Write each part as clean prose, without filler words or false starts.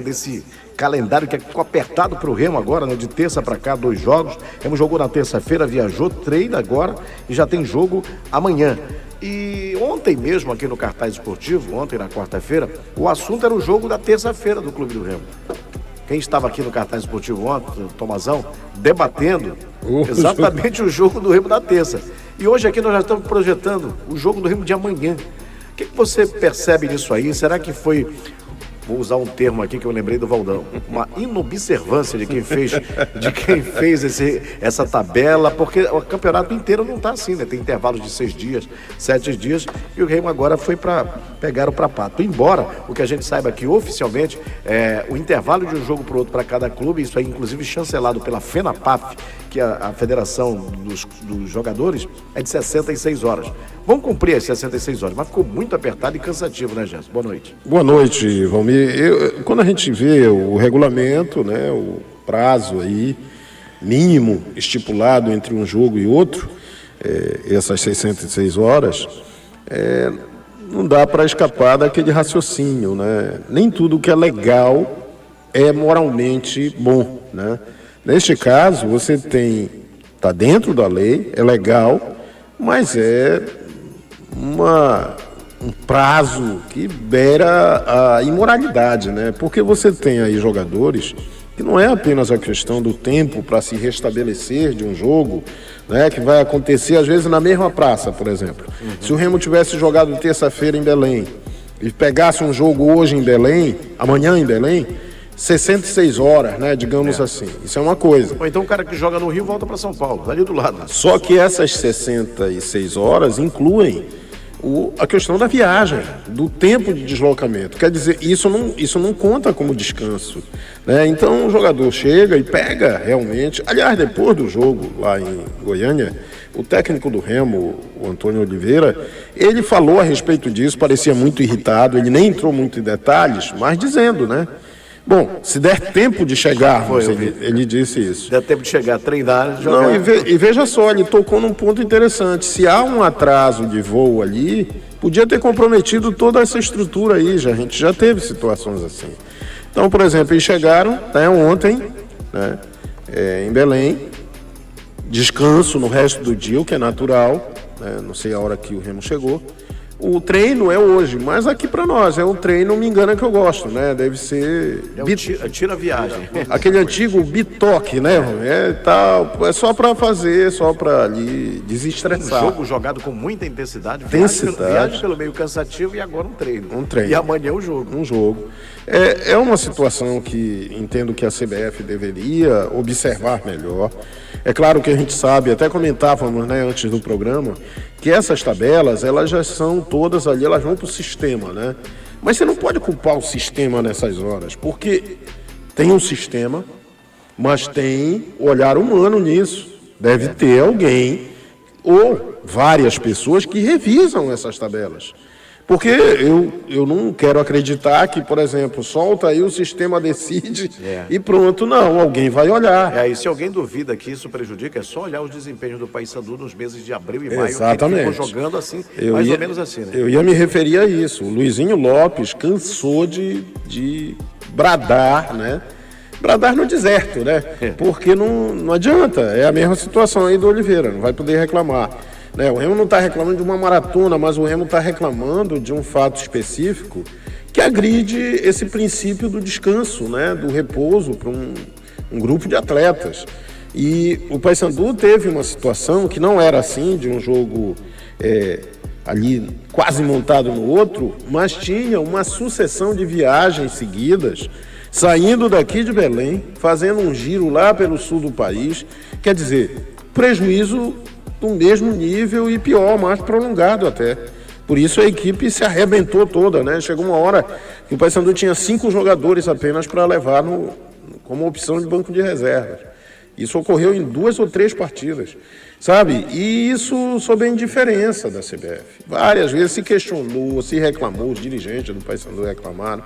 desse calendário que ficou apertado para o Remo agora, né? De terça para cá, 2 jogos. Remo jogou na terça-feira, viajou, treina agora e já tem jogo amanhã. E ontem mesmo, aqui no Cartaz Esportivo, ontem na quarta-feira, o assunto era o jogo da terça-feira do Clube do Remo. Quem estava aqui no Cartaz Esportivo ontem, o Tomazão, debatendo exatamente o jogo do Remo da terça. E hoje aqui nós já estamos projetando o jogo do Remo de amanhã. O que você percebe nisso aí? Será que foi... Vou usar um termo aqui que eu lembrei do Valdão. Uma inobservância de quem fez essa tabela, porque o campeonato inteiro não está assim, né? Tem intervalos de 6 dias, 7 dias, e o Remo agora foi para pegar o prapato. Embora o que a gente saiba que oficialmente o intervalo de um jogo para o outro para cada clube, isso aí inclusive chancelado pela FENAPAF, que é a Federação dos Jogadores, é de 66 horas. Vamos cumprir as 66 horas, mas ficou muito apertado e cansativo, né, Gerson? Boa noite. Boa noite, Valmir. Quando a gente vê o regulamento, né, o prazo aí mínimo estipulado entre um jogo e outro, essas 66 horas, não dá para escapar daquele raciocínio, né? Nem tudo que é legal é moralmente bom, né? Neste caso, você está dentro da lei, é legal, mas é um prazo que beira a imoralidade, né? Porque você tem aí jogadores que não é apenas a questão do tempo para se restabelecer de um jogo, né? Que vai acontecer às vezes na mesma praça, por exemplo. Se o Remo tivesse jogado terça-feira em Belém e pegasse um jogo hoje em Belém, amanhã em Belém, 66 horas, né, digamos assim. Isso é uma coisa. Ou então o cara que joga no Rio volta para São Paulo, tá ali do lado. Só que essas 66 horas incluem a questão da viagem, do tempo de deslocamento. Quer dizer, isso não conta como descanso, né? Então o jogador chega e pega realmente... Aliás, depois do jogo lá em Goiânia, o técnico do Remo, o Antônio Oliveira, ele falou a respeito disso, parecia muito irritado, ele nem entrou muito em detalhes, mas dizendo, né? Bom, se der tempo de chegar, ele disse isso. Der tempo de chegar, treinar, jogar. Não, e veja só, ele tocou num ponto interessante. Se há um atraso de voo ali, podia ter comprometido toda essa estrutura aí, a gente já teve situações assim. Então, por exemplo, eles chegaram ontem, né, em Belém, descanso no resto do dia, o que é natural, né, não sei a hora que o Remo chegou. O treino é hoje, mas aqui para nós é um treino, me engana que eu gosto, né? Deve ser... tira a viagem. Aquele antigo bitoque, né? É só para fazer, só para ali desestressar. Um jogo jogado com muita intensidade. Viagem pelo meio cansativo e agora um treino. E amanhã o jogo. Um jogo. É uma situação que entendo que a CBF deveria observar melhor. É claro que a gente sabe, até comentávamos, né, antes do programa, que essas tabelas, elas já são todas ali, elas vão para o sistema, né? Mas você não pode culpar o sistema nessas horas, porque tem um sistema, mas tem olhar humano nisso. Deve ter alguém ou várias pessoas que revisam essas tabelas. Porque eu não quero acreditar que, por exemplo, solta aí o sistema decide e pronto. Não, alguém vai olhar. E se alguém duvida que isso prejudica, é só olhar os desempenhos do Paysandu nos meses de abril e maio. Exatamente. Que ficou jogando assim, mais ou menos assim, né? Eu ia me referir a isso. O Luizinho Lopes cansou de bradar, né? Bradar no deserto, né? Porque não adianta. É a mesma situação aí do Oliveira, não vai poder reclamar. O Remo não está reclamando de uma maratona, mas o Remo está reclamando de um fato específico que agride esse princípio do descanso, né, do repouso para um grupo de atletas. E o Paysandu teve uma situação que não era assim, de um jogo ali quase montado no outro, mas tinha uma sucessão de viagens seguidas, saindo daqui de Belém, fazendo um giro lá pelo sul do país. Quer dizer, prejuízo do mesmo nível e pior, mais prolongado até. Por isso a equipe se arrebentou toda, né? Chegou uma hora que o Paysandu tinha 5 jogadores apenas para levar como opção de banco de reservas. Isso ocorreu em 2 ou 3 partidas, sabe? E isso sob a indiferença da CBF. Várias vezes se questionou, se reclamou, os dirigentes do Paysandu reclamaram,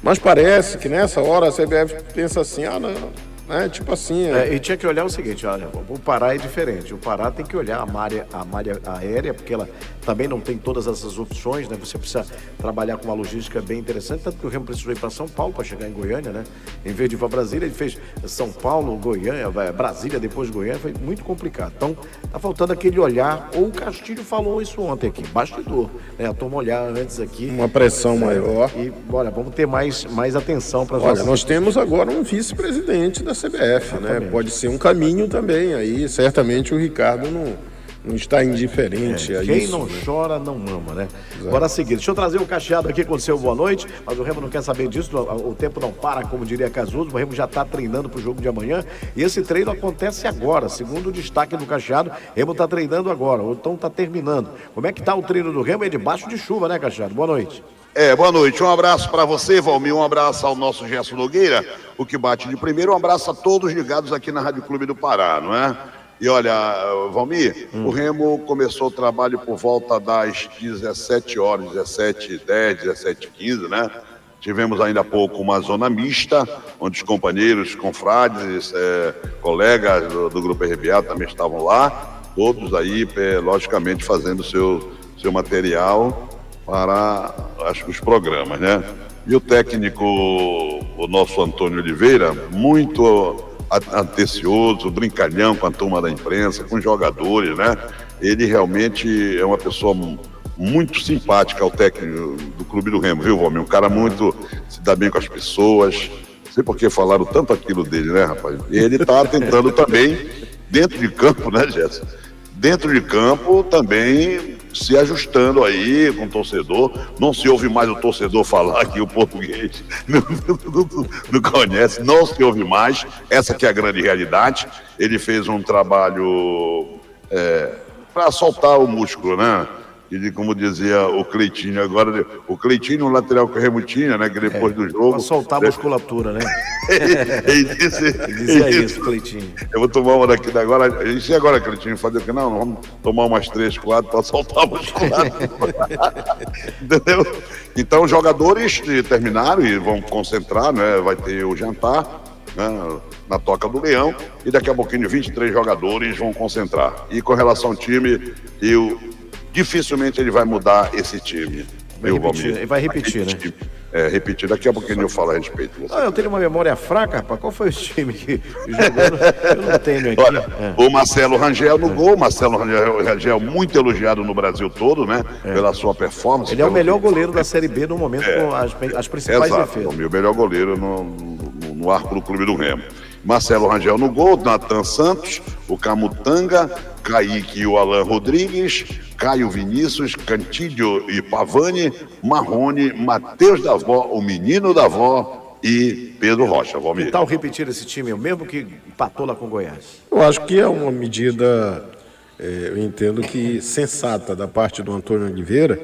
mas parece que nessa hora a CBF pensa assim, não, né? Tipo assim... E tinha que olhar o seguinte, olha, o Pará é diferente. O Pará tem que olhar a malha aérea, porque ela também não tem todas essas opções, né? Você precisa trabalhar com uma logística bem interessante, tanto que o Remo precisou ir para São Paulo para chegar em Goiânia, né? Em vez de ir para Brasília, ele fez São Paulo, Goiânia, Brasília, depois Goiânia, foi muito complicado. Então, tá faltando aquele olhar, ou o Castilho falou isso ontem aqui, bastidor, né? A turma olhar antes aqui. Uma pressão maior. E, olha, vamos ter mais atenção para Olha, nós temos agora um vice-presidente da CBF, né? Pode ser um caminho também, aí certamente o Ricardo não está indiferente a quem isso. Quem não chora, não mama, né? Exato. Agora, seguinte, deixa eu trazer o Cacheado aqui com o seu boa noite, mas o Remo não quer saber disso, o tempo não para, como diria Casuso, o Remo já está treinando para o jogo de amanhã, e esse treino acontece agora, segundo o destaque do Cacheado, o Remo está treinando agora, ou então está terminando. Como é que está o treino do Remo? É debaixo de chuva, né, Cacheado? Boa noite. Boa noite. Um abraço para você, Valmir. Um abraço ao nosso Gerson Nogueira, o que bate de primeiro. Um abraço a todos ligados aqui na Rádio Clube do Pará, não é? E olha, Valmir, o Remo começou o trabalho por volta das 17 horas, 17h10, 17h15, né? Tivemos ainda há pouco uma zona mista, onde os companheiros, confrades, colegas do Grupo RBA também estavam lá, todos aí, logicamente, fazendo seu material para os programas, né? E o técnico, o nosso Antônio Oliveira, muito atencioso, brincalhão com a turma da imprensa, com os jogadores, né? Ele realmente é uma pessoa muito simpática, ao técnico do Clube do Remo, viu, Valmir? Um cara muito, se dá bem com as pessoas, não sei por que falaram tanto aquilo dele, né, rapaz? E ele tá tentando também, dentro de campo, né, Jéssica? Dentro de campo também se ajustando aí com o torcedor. Não se ouve mais o torcedor falar que o português não conhece, não se ouve mais. Essa que é a grande realidade. Ele fez um trabalho para soltar o músculo, né? E como dizia o Cleitinho, agora o Cleitinho, o lateral que o Remo tinha, né? Que depois do jogo... Para soltar a musculatura, né? Ele dizia isso, Cleitinho. Eu vou tomar uma daqui agora. E agora, Cleitinho, fazer o que? Não, vamos tomar umas 3, 4 para soltar a musculatura. Entendeu? Então, os jogadores terminaram e vão concentrar, né? Vai ter o jantar, né, na Toca do Leão, e daqui a pouquinho 23 jogadores vão concentrar. E com relação ao time, dificilmente ele vai mudar esse time. Vai repetir, né? Repetir. Daqui a pouquinho eu falo a respeito. Eu tenho uma memória fraca, rapaz. Qual foi o time que jogou? Eu não tenho aqui. Olha, o Marcelo Rangel no gol. Marcelo Rangel muito elogiado no Brasil todo, né? Pela sua performance. Ele é o melhor goleiro da Série B no momento, com as principais defesas. O melhor goleiro no arco do Clube do Remo. Marcelo Rangel no gol, Natan Santos, o Camutanga, Kaique e o Alan Rodrigues, Caio Vinícius, Cantídio e Pavani, Marrone, Matheus Davó, o menino Davó e Pedro Rocha. Valmir. Que tal repetir esse time, o mesmo que empatou lá com o Goiás? Eu acho que é uma medida, eu entendo que sensata da parte do Antônio Oliveira,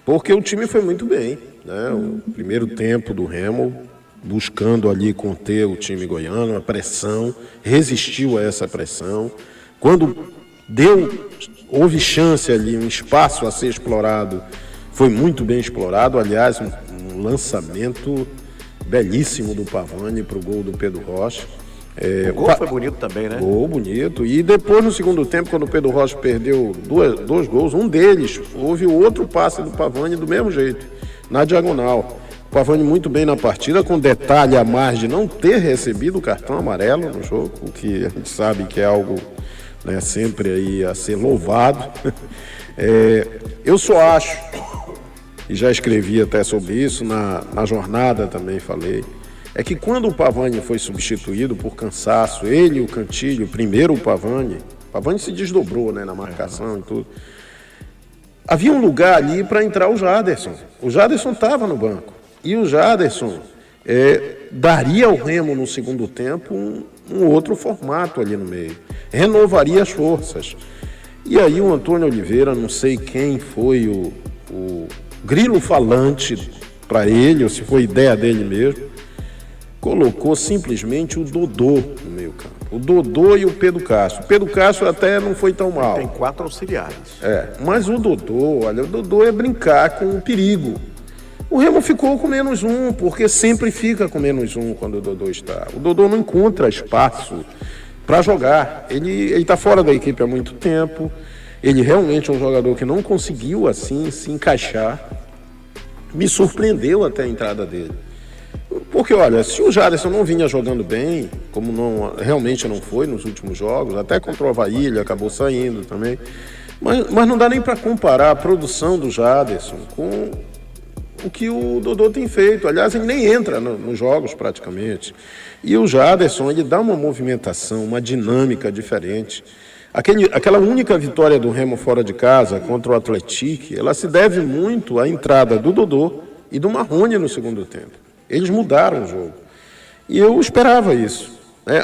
porque o time foi muito bem, né? O primeiro tempo do Remo, buscando ali conter o time goiano, a pressão, resistiu a essa pressão. Quando houve chance ali, um espaço a ser explorado, foi muito bem explorado. Aliás, um lançamento belíssimo do Pavani para o gol do Pedro Rocha. O gol foi bonito também, né? Gol bonito. E depois, no segundo tempo, quando o Pedro Rocha perdeu dois gols, um deles, houve o outro passe do Pavani do mesmo jeito, na diagonal. O Pavani muito bem na partida, com detalhe a mais de não ter recebido o cartão amarelo no jogo, o que a gente sabe que é algo, né, sempre aí a ser louvado. Eu só acho, e já escrevi até sobre isso, na jornada também falei, é que quando o Pavani foi substituído por cansaço, ele e o Cantilho, primeiro o Pavani se desdobrou, né, na marcação e tudo, havia um lugar ali para entrar o Jaderson. O Jaderson estava no banco. E o Jaderson daria ao Remo no segundo tempo um outro formato ali no meio. Renovaria as forças. E aí o Antônio Oliveira, não sei quem foi o grilo falante para ele, ou se foi ideia dele mesmo, colocou simplesmente o Dodô no meio campo. O Dodô e o Pedro Castro. O Pedro Castro até não foi tão mal. Tem 4 auxiliares. Mas o Dodô é brincar com o perigo. O Remo ficou com -1, porque sempre fica com -1 quando o Dodô está. O Dodô não encontra espaço para jogar. Ele está fora da equipe há muito tempo. Ele realmente é um jogador que não conseguiu assim se encaixar. Me surpreendeu até a entrada dele. Porque, olha, se o Jaderson não vinha jogando bem, como realmente não foi nos últimos jogos, até contra o Avaí ele acabou saindo também, mas não dá nem para comparar a produção do Jaderson com o que o Dodô tem feito. Aliás, ele nem entra nos jogos praticamente. E o Jaderson, ele dá uma movimentação, uma dinâmica diferente. Aquela única vitória do Remo fora de casa contra o Atlético, ela se deve muito à entrada do Dodô e do Marrone no segundo tempo. Eles mudaram o jogo. E eu esperava isso.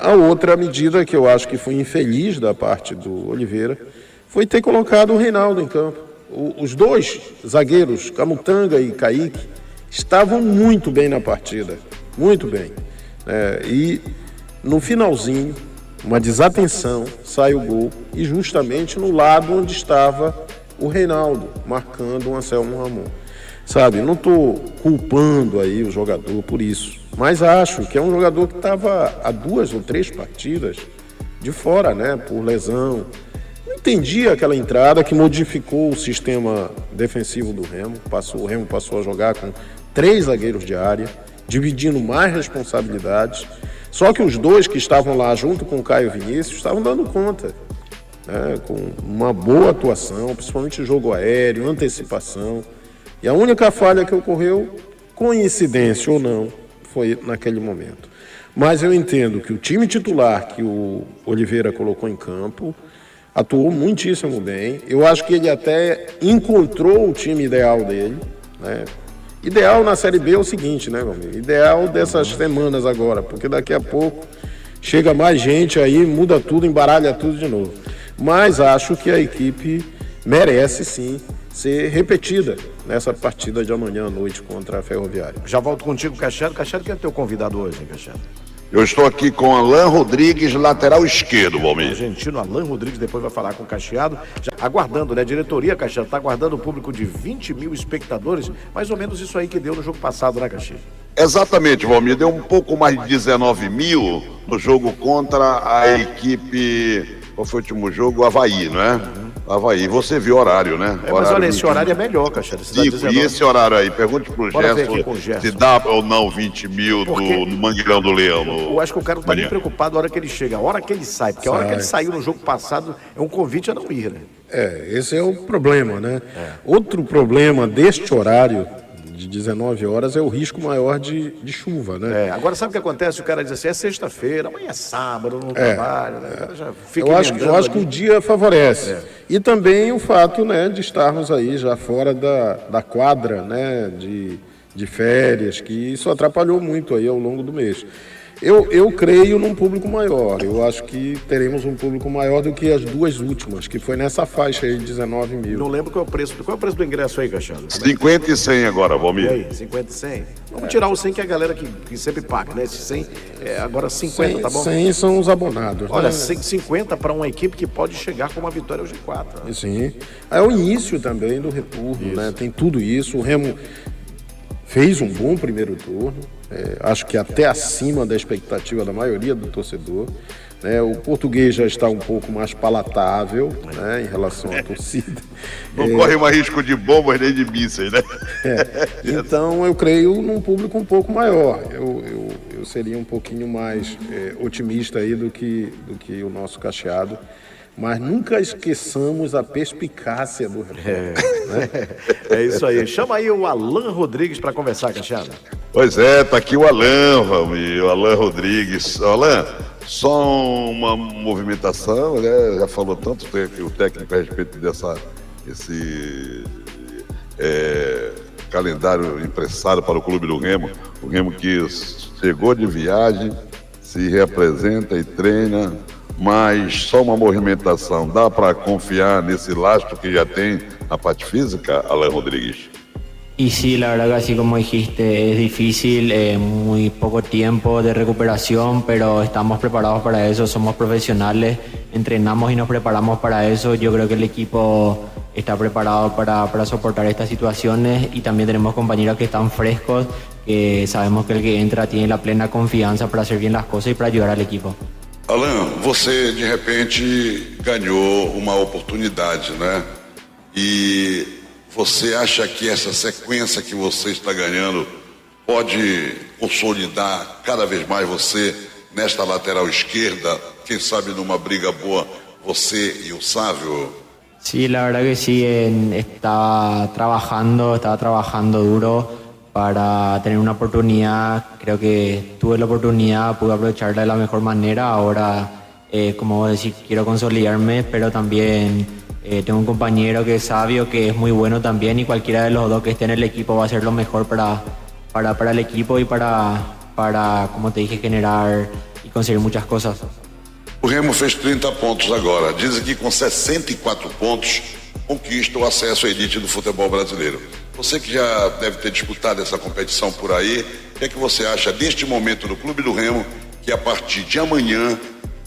A outra medida que eu acho que foi infeliz da parte do Oliveira foi ter colocado o Reinaldo em campo. Os dois zagueiros, Camutanga e Kaique, estavam muito bem na partida. Muito bem. E no finalzinho, uma desatenção, sai o gol, e justamente no lado onde estava o Reinaldo, marcando o Anselmo Ramon. Sabe, não estou culpando aí o jogador por isso, mas acho que é um jogador que estava há 2 ou 3 partidas de fora, né, por lesão. Não entendi aquela entrada que modificou o sistema defensivo do Remo. O Remo passou a jogar com 3 zagueiros de área, dividindo mais responsabilidades. Só que os 2 que estavam lá junto com o Caio Vinícius estavam dando conta, né, com uma boa atuação, principalmente jogo aéreo, antecipação. E a única falha que ocorreu, coincidência ou não, foi naquele momento. Mas eu entendo que o time titular que o Oliveira colocou em campo atuou muitíssimo bem. Eu acho que ele até encontrou o time ideal dele, né? Ideal na Série B é o seguinte, né, meu amigo? Ideal dessas semanas agora, porque daqui a pouco chega mais gente aí, muda tudo, embaralha tudo de novo. Mas acho que a equipe merece sim ser repetida nessa partida de amanhã à noite contra a Ferroviária. Já volto contigo, Cachado. Cachado, quem é teu convidado hoje, hein, Cachado? Eu estou aqui com Alan Rodrigues, lateral esquerdo, Valmir. Argentino Alan Rodrigues, depois vai falar com o Cacheado. Já aguardando, né? A diretoria, Cacheado, está aguardando o público de 20 mil espectadores. Mais ou menos isso aí que deu no jogo passado, né, Cacheado? Exatamente, Valmir. Deu um pouco mais de 19 mil no jogo contra a equipe... Qual foi o último jogo? O Avaí, não é? Avaí. Você viu o horário, né? Mas olha, esse horário é melhor, Cacheado. E esse horário aí? Pergunte pro Gerson se dá ou não 20 mil no Mangueirão do Leão. Eu acho que o cara não tá nem preocupado a hora que ele chega, a hora que ele sai. Porque a hora que ele saiu no jogo passado é um convite a não ir, né? Esse é o problema, né? Outro problema deste horário de 19 horas é o risco maior de chuva, né? Agora sabe o que acontece? O cara diz assim, é sexta-feira, amanhã é sábado, não trabalho, né? O cara já fica eu acho que o dia favorece. E também o fato, né, de estarmos aí já fora da quadra, né, de férias, que isso atrapalhou muito aí ao longo do mês. Eu creio num público maior. Eu acho que teremos um público maior do que as 2 últimas, que foi nessa faixa aí de 19 mil. Não lembro qual é o preço. Qual é o preço do ingresso aí, Cachado? 50 e 100 agora, Valmir. E aí, 50 e 100? Vamos tirar o 100 que é a galera que sempre paga, né? Esse 100, agora 50, 100, tá bom? 100 são os abonados. Olha, né? 50 para uma equipe que pode chegar com uma vitória ao G4. Né? Sim. É o início também do retorno, né? Tem tudo isso. O Remo fez um bom primeiro turno. Acho que até acima da expectativa da maioria do torcedor. O português já está um pouco mais palatável, né, em relação à torcida. Não corre mais risco de bombas nem de mísseis, né? Então eu creio num público um pouco maior. Eu seria um pouquinho mais otimista aí do que o nosso Cacheado. Mas nunca esqueçamos a perspicácia do repórter. Né? É isso aí. Chama aí o Alan Rodrigues para conversar, Cachado. Pois é, tá aqui o Alan, Valmir, o Alan Rodrigues. Alan, só uma movimentação, né? Já falou tanto o técnico a respeito desse calendário emprestado para o Clube do Remo. O Remo que chegou de viagem, se reapresenta e treina. Mas só uma movimentação, dá para confiar nesse lastro que já tem na parte física, Alan Rodrigues? Y sí, la verdad que así como dijiste, es difícil, muy poco tiempo de recuperación, pero estamos preparados para eso, somos profesionales, entrenamos y nos preparamos para eso. Yo creo que el equipo está preparado para soportar estas situaciones, y también tenemos compañeros que están frescos, que sabemos que el que entra tiene la plena confianza para hacer bien las cosas y para ayudar al equipo. Alan, você de repente ganhou uma oportunidade, né? E você acha que essa sequência que você está ganhando pode consolidar cada vez mais você nesta lateral esquerda? Quem sabe numa briga boa, você e o Sávio? Sí, la verdad que sí, estaba trabajando duro para tener una oportunidad. Creo que tuve la oportunidad, pude aprovecharla de la mejor manera. Ahora, como vos decís, quiero consolidarme, pero también tengo un compañero que es Sabio, que es muy bueno también, y cualquiera de los dos que esté en el equipo va a ser lo mejor para el equipo y para, como te dije, generar y conseguir muchas cosas. O Remo fez 30 pontos agora. Dizem que com 64 pontos conquista o acesso à elite do futebol brasileiro. Você que já deve ter disputado essa competição por aí, o que é que você acha deste momento do Clube do Remo, que a partir de amanhã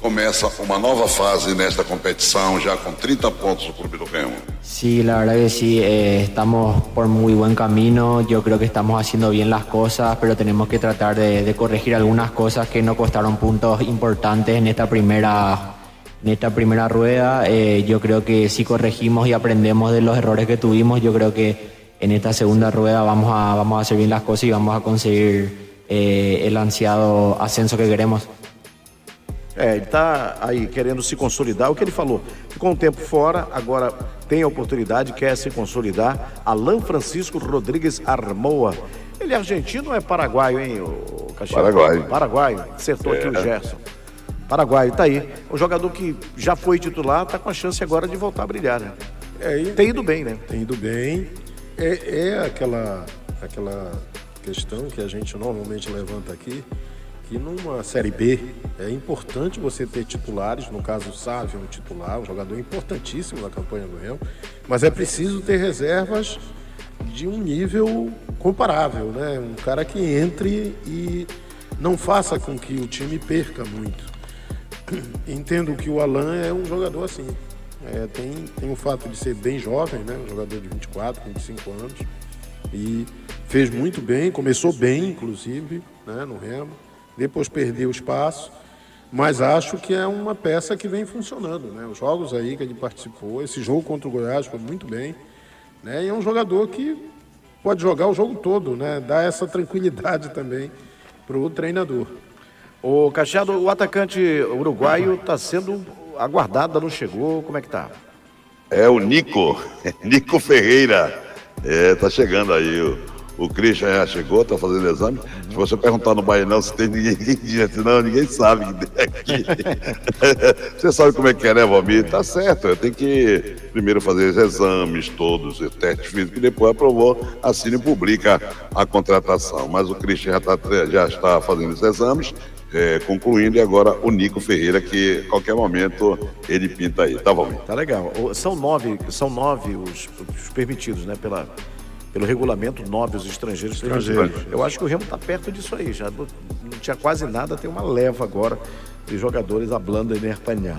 começa uma nova fase nesta competição, já com 30 pontos do Clube do Remo? Sí, la verdad que sí, estamos por muy buen camino. Yo creo que estamos haciendo bien las cosas, pero tenemos que tratar de corregir algunas cosas que nos costaron puntos importantes en esta primera rueda. Yo creo que si corregimos y aprendemos de los errores que tuvimos, yo creo que en esta segunda rueda vamos a hacer bien las cosas y vamos a conseguir el ansiado ascenso que queremos. Ele está aí querendo se consolidar. O que ele falou, ficou um tempo fora, agora tem a oportunidade, quer se consolidar. Alan Francisco Rodrigues Armoa. Ele é argentino ou é paraguaio, hein, o Paraguaio. Paraguaio, acertou aqui o Gerson. Paraguaio, tá aí. Um jogador que já foi titular, tá com a chance agora de voltar a brilhar, né? Tem ido bem, né? Tem ido bem. É aquela questão que a gente normalmente levanta aqui, que numa Série B é importante você ter titulares, no caso o Sávio é um titular, um jogador importantíssimo na campanha do Remo, mas é preciso ter reservas de um nível comparável, né? Um cara que entre e não faça com que o time perca muito. Entendo que o Alan é um jogador assim. Tem o fato de ser bem jovem, né? Um jogador de 24, 25 anos, e fez muito bem, começou bem, inclusive, né, no Remo. Depois perdeu espaço, mas acho que é uma peça que vem funcionando, né? Os jogos aí que ele participou, esse jogo contra o Goiás foi muito bem, né? E é um jogador que pode jogar o jogo todo, né? Dá essa tranquilidade também para o treinador. O Cachado, o atacante uruguaio está sendo aguardado, não chegou, como é que tá? É o Nico Ferreira. Tá chegando aí. O Christian já chegou, tá fazendo exame. Se você perguntar no Bainão se tem ninguém diz, não, ninguém sabe que tem aqui. Você sabe como é que é, né, Valmir? Tá certo, tem que primeiro fazer os exames todos, os testes físicos, e depois aprovou, assina e publica a contratação. Mas o Christian já está fazendo os exames, concluindo, e agora o Nico Ferreira, que a qualquer momento ele pinta aí, tá, Valmir? Tá legal. São nove os permitidos, né, pelo regulamento, 9 os estrangeiros. Eu acho que o Remo está perto disso aí, já não tinha quase nada, tem uma leva agora de jogadores hablando em espanhol.